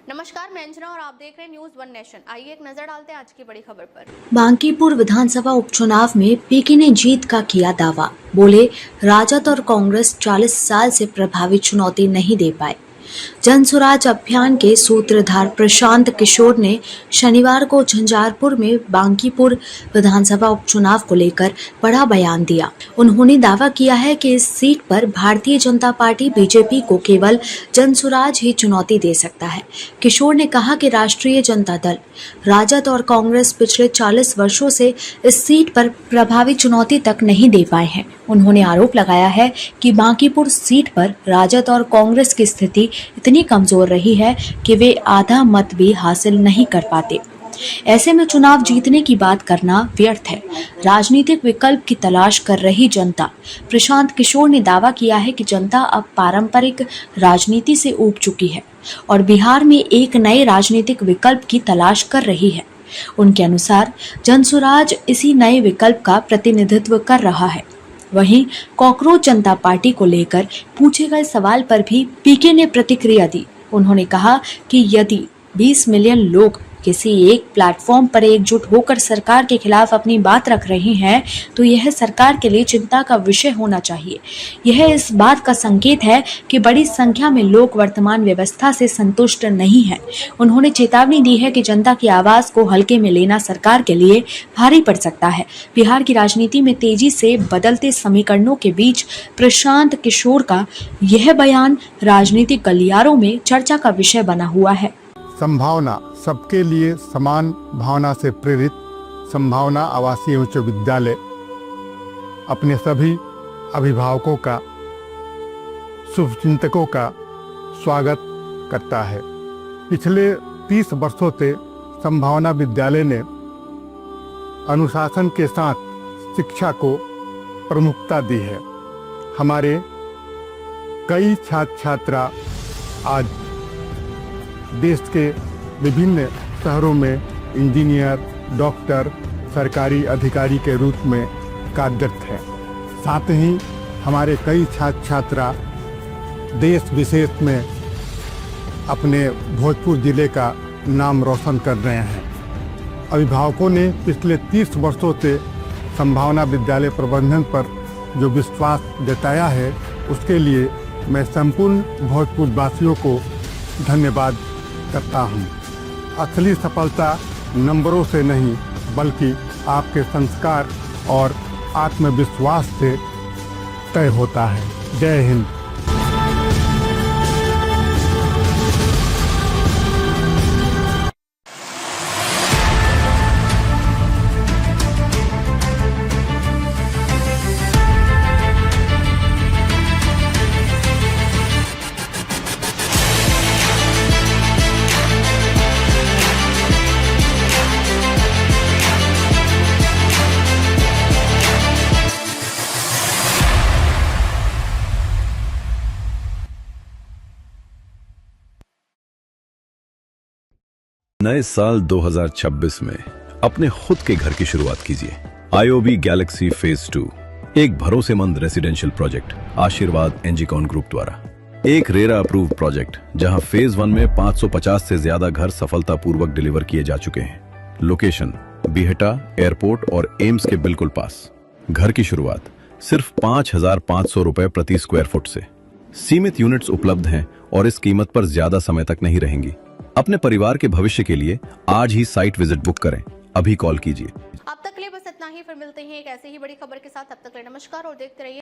नमस्कार, मैं अंजना और आप देख रहे हैं न्यूज वन नेशन। आइए एक नजर डालते हैं आज की बड़ी खबर पर। बांकीपुर विधानसभा उपचुनाव में पीके ने जीत का किया दावा। बोले, राजद और कांग्रेस 40 साल से प्रभावी चुनौती नहीं दे पाए। जन स्वराज अभियान के सूत्रधार प्रशांत किशोर ने शनिवार को झंझारपुर में बांकीपुर विधानसभा उपचुनाव को लेकर बड़ा बयान दिया। उन्होंने दावा किया है कि इस सीट पर भारतीय जनता पार्टी बीजेपी को केवल जन स्वराज ही चुनौती दे सकता है। किशोर ने कहा कि राष्ट्रीय जनता दल, राजद और कांग्रेस पिछले 40 वर्षों से इस सीट पर प्रभावी चुनौती तक नहीं दे पाए हैं। उन्होंने आरोप लगाया है कि बांकीपुर सीट पर राजद और कांग्रेस की स्थिति इतनी कमजोर रही है कि वे आधा मत भी हासिल नहीं कर पाते। ऐसे में चुनाव जीतने की बात करना व्यर्थ है। राजनीतिक विकल्प की तलाश कर रही जनता। प्रशांत किशोर ने दावा किया है कि जनता अब पारंपरिक राजनीति से ऊब चुकी है और बिहार में एक नए राजनीतिक विकल्प की तलाश कर रही है। उनके अनुसार जनसुराज इसी नए विकल्प का प्रतिनिधित्व कर रहा है। वहीं कॉकरोच जनता पार्टी को लेकर पूछे गए सवाल पर भी पीके ने प्रतिक्रिया दी। उन्होंने कहा कि यदि 20 मिलियन लोग किसी एक प्लेटफॉर्म पर एकजुट होकर सरकार के खिलाफ अपनी बात रख रहे हैं तो यह सरकार के लिए चिंता का विषय होना चाहिए। यह इस बात का संकेत है कि बड़ी संख्या में लोग वर्तमान व्यवस्था से संतुष्ट नहीं हैं। उन्होंने चेतावनी दी है कि जनता की आवाज को हल्के में लेना सरकार के लिए भारी पड़ सकता है। बिहार की राजनीति में तेजी से बदलते समीकरणों के बीच प्रशांत किशोर का यह बयान राजनीतिक गलियारों में चर्चा का विषय बना हुआ है। संभावना सबके लिए समान भावना से प्रेरित संभावना आवासीय उच्च विद्यालय अपने सभी अभिभावकों का, शुभचिंतकों का स्वागत करता है। पिछले 30 वर्षों से संभावना विद्यालय ने अनुशासन के साथ शिक्षा को प्रमुखता दी है। हमारे कई छात्र छात्रा आज देश के विभिन्न शहरों में इंजीनियर, डॉक्टर, सरकारी अधिकारी के रूप में कार्यरत हैं। साथ ही हमारे कई छात्र छात्रा देश विदेश में अपने भोजपुर जिले का नाम रोशन कर रहे हैं। अभिभावकों ने पिछले 30 वर्षों से संभावना विद्यालय प्रबंधन पर जो विश्वास जताया है, उसके लिए मैं संपूर्ण भोजपुर वासियों को धन्यवाद करता हूँ। असली सफलता नंबरों से नहीं बल्कि आपके संस्कार और आत्मविश्वास से तय होता है। जय हिंद। नए साल 2026 में अपने खुद के घर की शुरुआत कीजिए। IOB गैलेक्सी फेज 2 एक भरोसेमंद रेसिडेंशियल प्रोजेक्ट आशीर्वाद एनजीकॉन ग्रुप द्वारा। एक रेरा अप्रूव्ड प्रोजेक्ट जहां फेज 1 में 550 से ज्यादा घर सफलतापूर्वक डिलीवर किए जा चुके हैं। लोकेशन बिहटा एयरपोर्ट और एम्स के बिल्कुल पास। घर की शुरुआत सिर्फ 5,500 रुपए प्रति स्क्वायर फुट से। सीमित यूनिट्स उपलब्ध हैं और इस कीमत पर ज्यादा समय तक नहीं रहेंगी। अपने परिवार के भविष्य के लिए आज ही साइट विजिट बुक करें। अभी कॉल कीजिए। अब तक के लिए बस इतना ही, फिर मिलते हैं एक ऐसे ही बड़ी खबर के साथ। तब तक के लिए नमस्कार और देखते रहिए